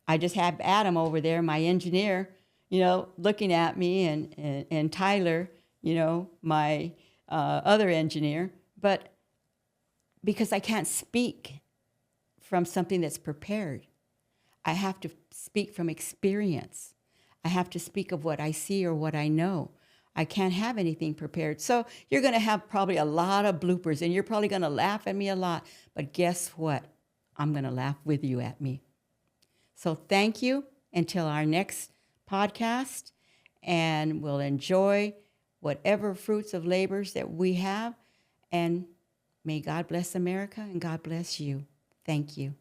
I just have Adam over there, my engineer, looking at me, and Tyler, my other engineer. But because I can't speak from something that's prepared, I have to speak from experience. I have to speak of what I see or what I know. I can't have anything prepared. So you're going to have probably a lot of bloopers, and you're probably going to laugh at me a lot. But guess what? I'm going to laugh with you at me. So thank you until our next podcast, and we'll enjoy whatever fruits of labors that we have. And may God bless America, and God bless you. Thank you.